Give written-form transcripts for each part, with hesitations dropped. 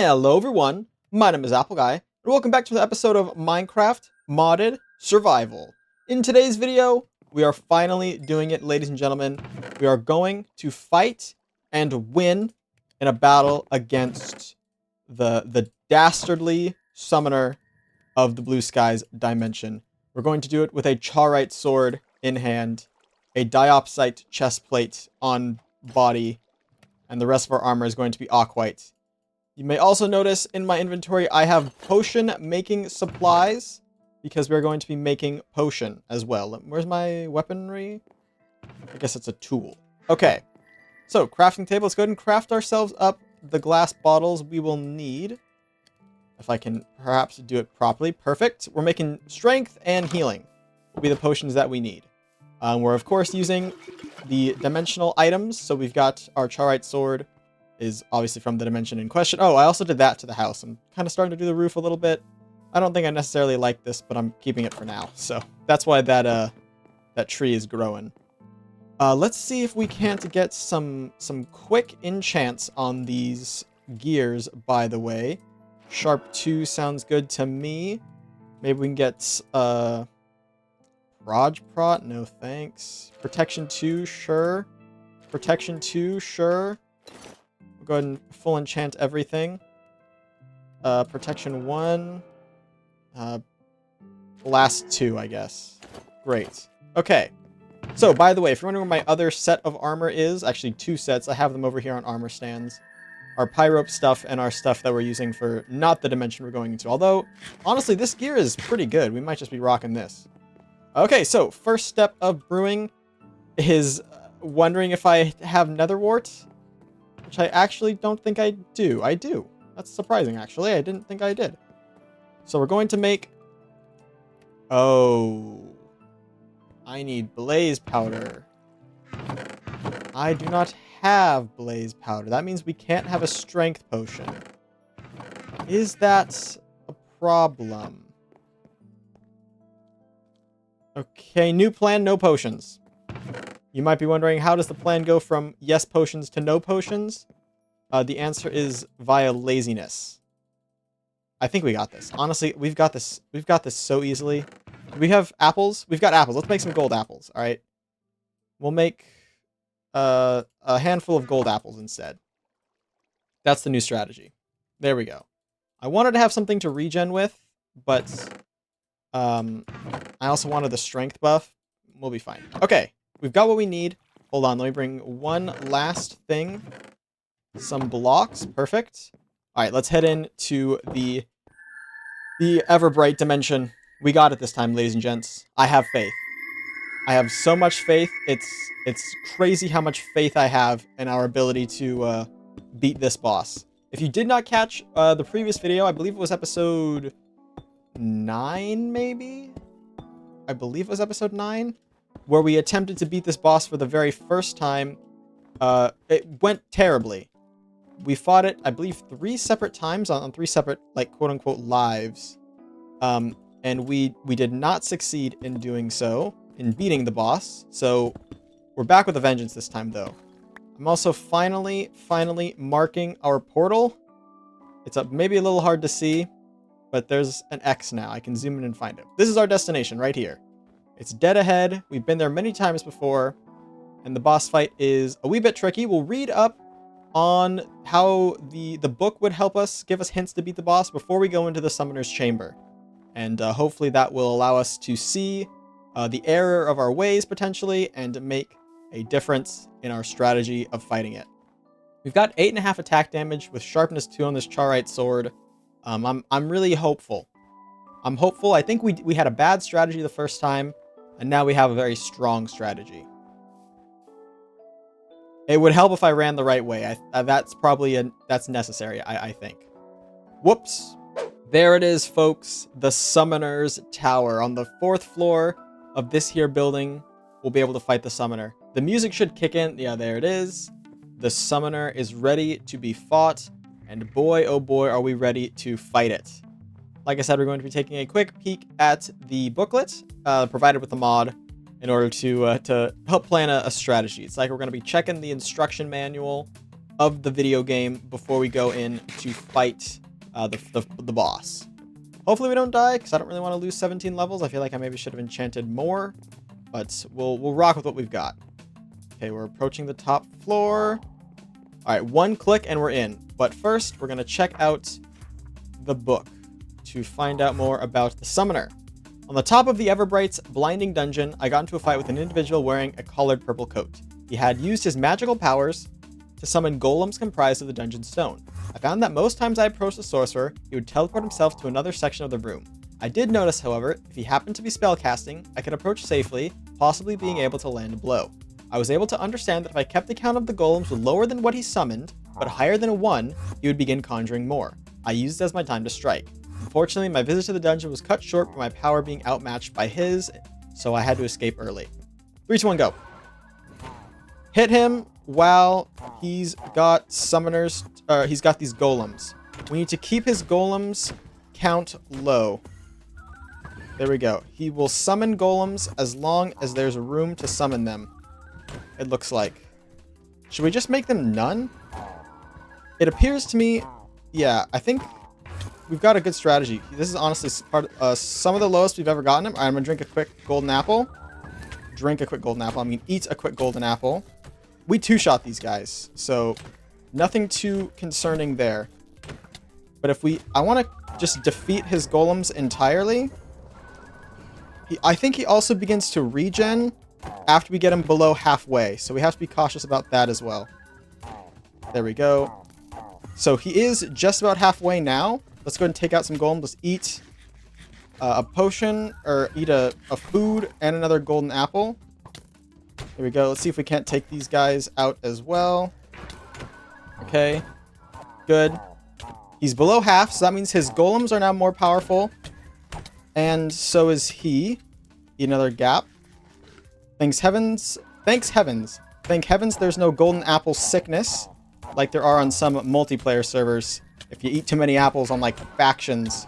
Hello everyone, my name is Appleguy, and welcome back to the episode of Minecraft Modded Survival. In today's video, we are finally doing it, ladies and gentlemen. We are going to fight and win in a battle against the dastardly summoner of the Blue Skies dimension. We're going to do it with a Chaurite sword in hand, a diopsite chestplate on body, and the rest of our armor is going to be aquite. You may also notice in my inventory I have potion making supplies because we're going to be making potion as well. Where's my weaponry? I guess it's a tool. Okay, so crafting table. Let's go ahead and craft ourselves up the glass bottles we will need. If I can perhaps do it properly. Perfect. We're making strength and healing will be the potions that we need. We're of course using the dimensional items. So we've got our Chaurite sword is obviously from the dimension in question. Oh, I also did that to the house. I'm kind of starting to do the roof a little bit. I don't think I necessarily like this, but I'm keeping it for now. So that's why that tree is growing. Let's see if we can't get some quick enchants on these gears, by the way. Sharp 2 sounds good to me. Maybe we can get Raj Prot, no thanks. Protection 2, sure. Protection 2, sure. Go ahead and full enchant everything. Protection 1. Last 2, I guess. Great. Okay. So, by the way, if you're wondering where my other set of armor is, actually 2 sets, I have them over here on armor stands. Our pyrope stuff and our stuff that we're using for not the dimension we're going into. Although, honestly, this gear is pretty good. We might just be rocking this. Okay, so first step of brewing is wondering if I have nether wart. Which I actually don't think I do. I do. That's surprising, actually. I didn't think I did. So we're going to make... Oh. I need blaze powder. I do not have blaze powder. That means we can't have a strength potion. Is that a problem? Okay, new plan, no potions. You might be wondering, how does the plan go from yes potions to no potions? The answer is via laziness. I think we got this. Honestly, we've got this. We've got this so easily. Do we have apples? We've got apples. Let's make some gold apples. All right. We'll make a handful of gold apples instead. That's the new strategy. There we go. I wanted to have something to regen with, but I also wanted the strength buff. We'll be fine. Okay. We've got what we need. Hold on, let me bring one last thing. Some blocks. Perfect. Alright, let's head into the Everbright dimension. We got it this time, ladies and gents. I have faith. I have so much faith. It's crazy how much faith I have in our ability to beat this boss. If you did not catch the previous video, I believe it was episode 9, maybe? I believe it was episode 9. Where we attempted to beat this boss for the very first time. It went terribly. We fought it, I believe, 3 separate times on 3 separate, like, quote-unquote lives. And we did not succeed in doing so, in beating the boss. So we're back with a vengeance this time, though. I'm also finally marking our portal. It's up maybe a little hard to see, but there's an X now. I can zoom in and find it. This is our destination right here. It's dead ahead. We've been there many times before. And the boss fight is a wee bit tricky. We'll read up on how the book would help us, give us hints to beat the boss before we go into the summoner's chamber. And hopefully that will allow us to see the error of our ways, potentially, and make a difference in our strategy of fighting it. We've got 8.5 attack damage with sharpness 2 on this Chaurite sword. I'm really hopeful. I'm hopeful. I think we had a bad strategy the first time. And now we have a very strong strategy. It would help if I ran the right way. That's probably that's necessary, I think. Whoops. There it is, folks. The Summoner's Tower. On the 4th floor of this here building, we'll be able to fight the Summoner. The music should kick in. Yeah, there it is. The Summoner is ready to be fought. And boy, oh boy, are we ready to fight it. Like I said, we're going to be taking a quick peek at the booklet provided with the mod in order to help plan a strategy. It's like we're going to be checking the instruction manual of the video game before we go in to fight the boss. Hopefully we don't die, because I don't really want to lose 17 levels. I feel like I maybe should have enchanted more, but we'll rock with what we've got. Okay, we're approaching the top floor. All right, one click and we're in. But first, we're going to check out the book to find out more about the summoner. On the top of the Everbright's blinding dungeon, I got into a fight with an individual wearing a collared purple coat. He had used his magical powers to summon golems comprised of the dungeon stone. I found that most times I approached the sorcerer, he would teleport himself to another section of the room. I did notice, however, if he happened to be spellcasting, I could approach safely, possibly being able to land a blow. I was able to understand that if I kept the count of the golems lower than what he summoned, but higher than a 1, he would begin conjuring more. I used it as my time to strike. Unfortunately, my visit to the dungeon was cut short by my power being outmatched by his, so I had to escape early. 3, 2, 1, go. Hit him while he's got summoners, he's got these golems. We need to keep his golems count low. There we go. He will summon golems as long as there's room to summon them, it looks like. Should we just make them none? It appears to me, yeah, I think we've got a good strategy. This is honestly some of the lowest we've ever gotten him. All right, I'm going to drink a quick golden apple. Drink a quick golden apple. I mean, eat a quick golden apple. We two-shot these guys, so nothing too concerning there. But if I want to just defeat his golems entirely. I think he also begins to regen after we get him below halfway, so we have to be cautious about that as well. There we go. So he is just about halfway now. Let's go ahead and take out some golems. Let's eat a potion, or eat a food and another golden apple. There we go. Let's see if we can't take these guys out as well. Okay. Good. He's below half, so that means his golems are now more powerful. And so is he. Eat another gap. Thanks heavens. Thank heavens there's no golden apple sickness like there are on some multiplayer servers. If you eat too many apples on like factions,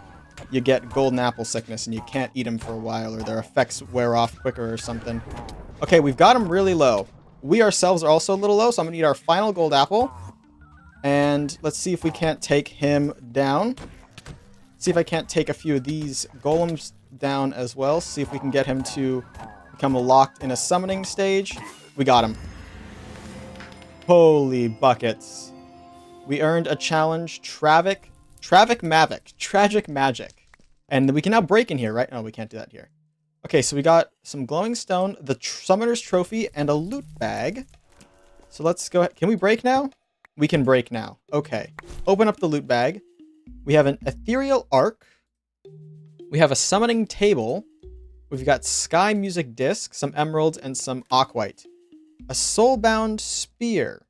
you get golden apple sickness and you can't eat them for a while, or their effects wear off quicker or something. Okay, we've got him really low. We ourselves are also a little low, so I'm going to eat our final gold apple. And let's see if we can't take him down. See if I can't take a few of these golems down as well. See if we can get him to become locked in a summoning stage. We got him. Holy buckets. We earned a challenge, Tragic Magic. And we can now break in here, right? No, we can't do that here. Okay, so we got some glowing stone, the summoner's trophy, and a loot bag. So let's go ahead. Can we break now? We can break now. Okay. Open up the loot bag. We have an ethereal arc. We have a summoning table. We've got sky music disc, some emeralds, and some aquite. A soulbound spear.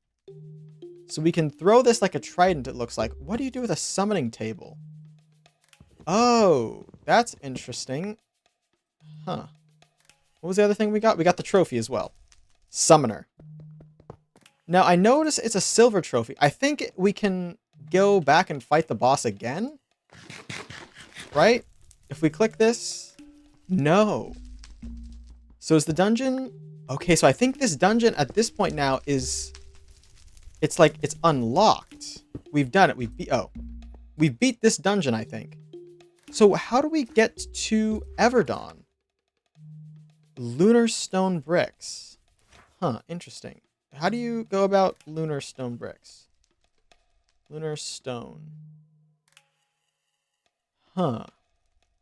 So we can throw this like a trident, it looks like. What do you do with a summoning table? Oh, that's interesting. Huh. What was the other thing we got? We got the trophy as well. Summoner. Now, I notice it's a silver trophy. I think we can go back and fight the boss again. Right? If we click this. No. So is the dungeon... Okay, so I think this dungeon at this point now is... It's like it's unlocked. We've done it. We beat this dungeon, I think. So how do we get to Everdawn? Lunar stone bricks. Huh, interesting. How do you go about lunar stone bricks? Lunar stone. Huh.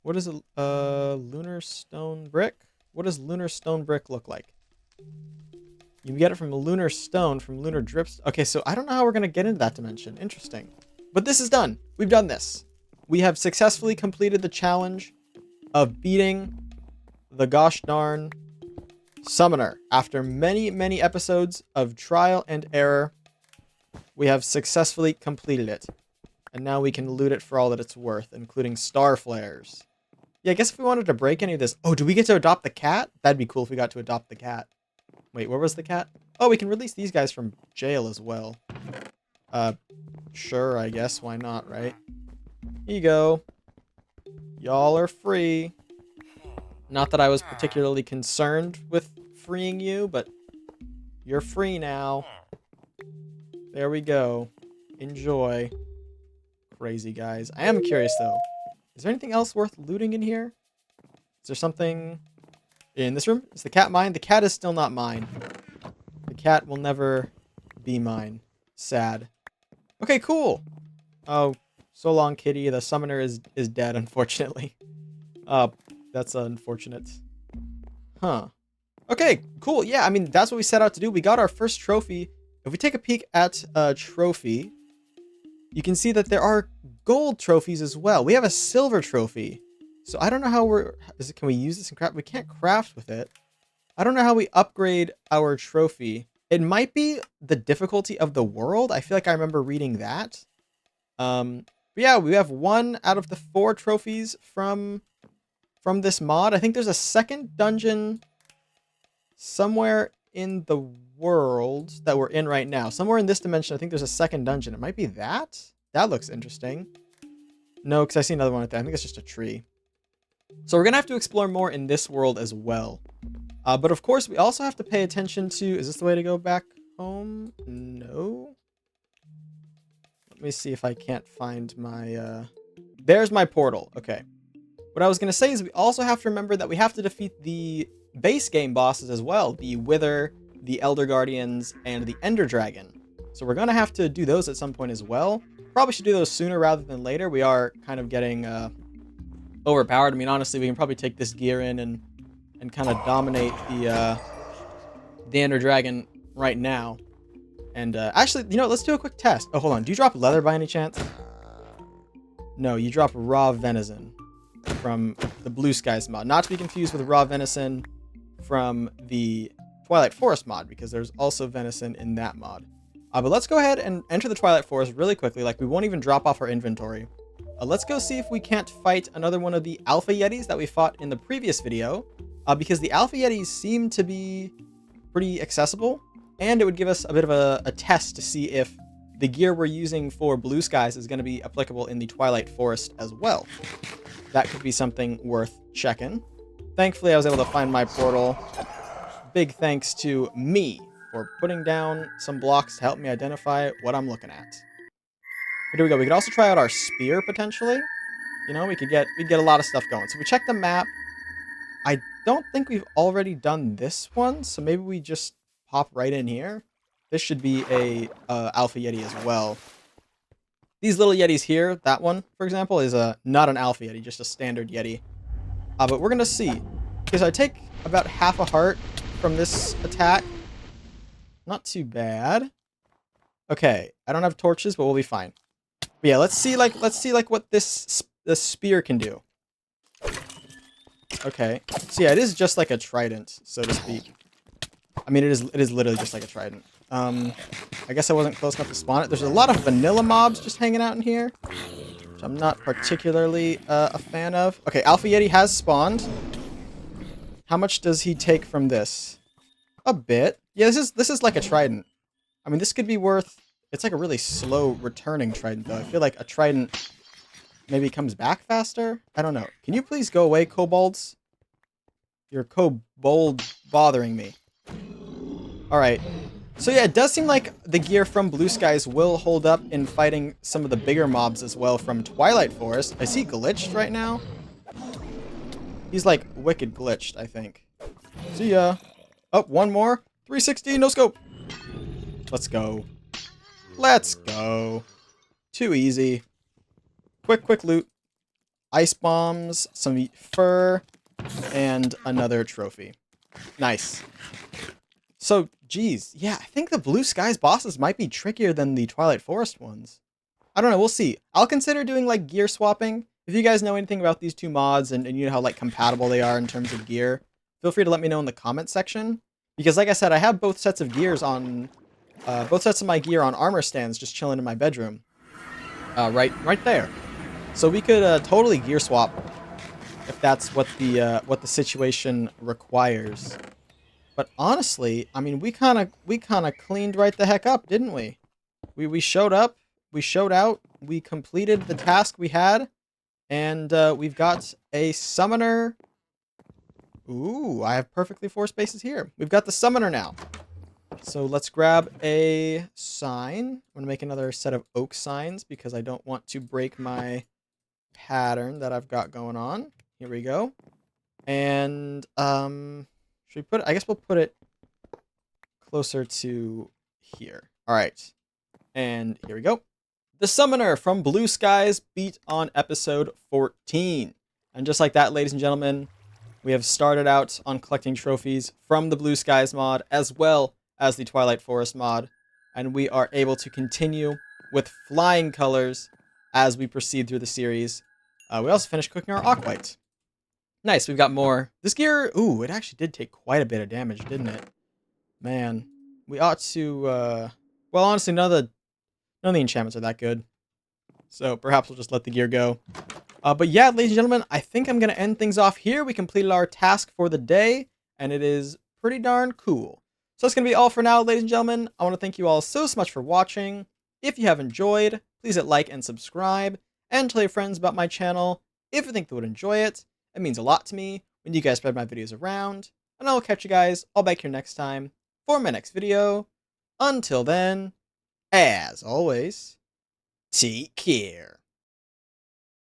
What is a lunar stone brick? What does lunar stone brick look like? You get it from lunar stone, from lunar drips. Okay, so I don't know how we're going to get into that dimension. Interesting. But this is done. We've done this. We have successfully completed the challenge of beating the gosh darn summoner. After many, many episodes of trial and error, we have successfully completed it. And now we can loot it for all that it's worth, including star flares. Yeah, I guess if we wanted to break any of this... Oh, do we get to adopt the cat? That'd be cool if we got to adopt the cat. Wait, where was the cat? Oh, we can release these guys from jail as well. Sure, I guess. Why not, right? Here you go. Y'all are free. Not that I was particularly concerned with freeing you, but you're free now. There we go. Enjoy. Crazy guys. I am curious though. Is there anything else worth looting in here? Is there something in this room? Is the cat mine? The cat is still not mine. The cat will never be mine. Sad. Okay, cool. Oh, so long, kitty. The summoner is dead, unfortunately. That's unfortunate. Huh. Okay, cool. Yeah, I mean, that's what we set out to do. We got our first trophy. If we take a peek at a trophy, you can see that there are gold trophies as well. We have a silver trophy. So I don't know how can we use this in craft? We can't craft with it. I don't know how we upgrade our trophy. It might be the difficulty of the world. I feel like I remember reading that. But yeah, we have 1 out of the 4 trophies from this mod. I think there's a second dungeon somewhere in the world that we're in right now. Somewhere in this dimension, I think there's a second dungeon. It might be that. That looks interesting. No, because I see another one right there. I think it's just a tree. So we're going to have to explore more in this world as well. But of course, we also have to pay attention to... Is this the way to go back home? No. Let me see if I can't find my... There's my portal. Okay. What I was going to say is we also have to remember that we have to defeat the base game bosses as well. The Wither, the Elder Guardians, and the Ender Dragon. So we're going to have to do those at some point as well. Probably should do those sooner rather than later. We are kind of getting overpowered. I mean, honestly, we can probably take this gear in and kind of dominate the Ender Dragon right now. And actually, you know, let's do a quick test. Oh, hold on. Do you drop leather by any chance? No, you drop raw venison from the BlueSkies mod. Not to be confused with raw venison from the Twilight Forest mod, because there's also venison in that mod. But let's go ahead and enter the Twilight Forest really quickly. Like, we won't even drop off our inventory. Let's go see if we can't fight another one of the Alpha Yetis that we fought in the previous video. Because the Alpha Yetis seem to be pretty accessible. And it would give us a bit of a test to see if the gear we're using for BlueSkies is going to be applicable in the Twilight Forest as well. That could be something worth checking. Thankfully, I was able to find my portal. Big thanks to me for putting down some blocks to help me identify what I'm looking at. Here we go. We could also try out our spear, potentially. You know, we'd get a lot of stuff going. So we check the map. I don't think we've already done this one, so maybe we just pop right in here. This should be a Alpha Yeti as well. These little Yetis here, that one, for example, is not an Alpha Yeti, just a standard Yeti. But we're going to see. Okay, so I take about half a heart from this attack. Not too bad. Okay, I don't have torches, but we'll be fine. But yeah, let's see what this spear can do. Okay, so yeah, it is just like a trident, so to speak. I mean, it is literally just like a trident. I guess I wasn't close enough to spawn it. There's a lot of vanilla mobs just hanging out in here, which I'm not particularly a fan of. Okay, Alpha Yeti has spawned. How much does he take from this? A bit. Yeah, this is like a trident. I mean, this could be worth... It's like a really slow returning trident, though. I feel like a trident maybe comes back faster? I don't know. Can you please go away, kobolds? You're kobold bothering me. Alright. So yeah, it does seem like the gear from BlueSkies will hold up in fighting some of the bigger mobs as well from Twilight Forest. Is he glitched right now? He's like wicked glitched, I think. See ya. Oh, one more. 360, no scope. Let's go. Let's go. Too easy. Quick loot. Ice bombs, some fur, and another trophy. Nice. So, geez, yeah, I think the BlueSkies bosses might be trickier than the Twilight Forest ones. I don't know, we'll see. I'll consider doing, like, gear swapping. If you guys know anything about these two mods and you know how, like, compatible they are in terms of gear, feel free to let me know in the comment section. Because, like I said, I have both sets of gears on... both sets of my gear on armor stands just chilling in my bedroom. Right there. So we could totally gear swap if that's what the situation requires. But honestly, I mean, we kind of cleaned right the heck up, didn't we? We showed up, we showed out, we completed the task we had, and we've got a summoner. Ooh, I have perfectly 4 spaces here. We've got the summoner now. So let's grab a sign. I'm going to make another set of oak signs because I don't want to break my pattern that I've got going on. Here we go. And should we put it? I guess we'll put it closer to here. All right. And here we go. The Summoner from Blue Skies beat on episode 14. And just like that, ladies and gentlemen, we have started out on collecting trophies from the Blue Skies mod as well as the Twilight Forest mod. And we are able to continue with flying colors as we proceed through the series. We also finished cooking our Aquite. Nice, we've got more. This gear, ooh, it actually did take quite a bit of damage, didn't it? Man, we ought to, well, honestly, none of the enchantments are that good. So perhaps we'll just let the gear go. But yeah, ladies and gentlemen, I think I'm going to end things off here. We completed our task for the day, and it is pretty darn cool. So that's going to be all for now, ladies and gentlemen. I want to thank you all so much for watching. If you have enjoyed, please hit like and subscribe, and tell your friends about my channel if you think they would enjoy it. It means a lot to me when you guys spread my videos around. And I'll catch you guys all back here next time for my next video. Until then, as always, take care.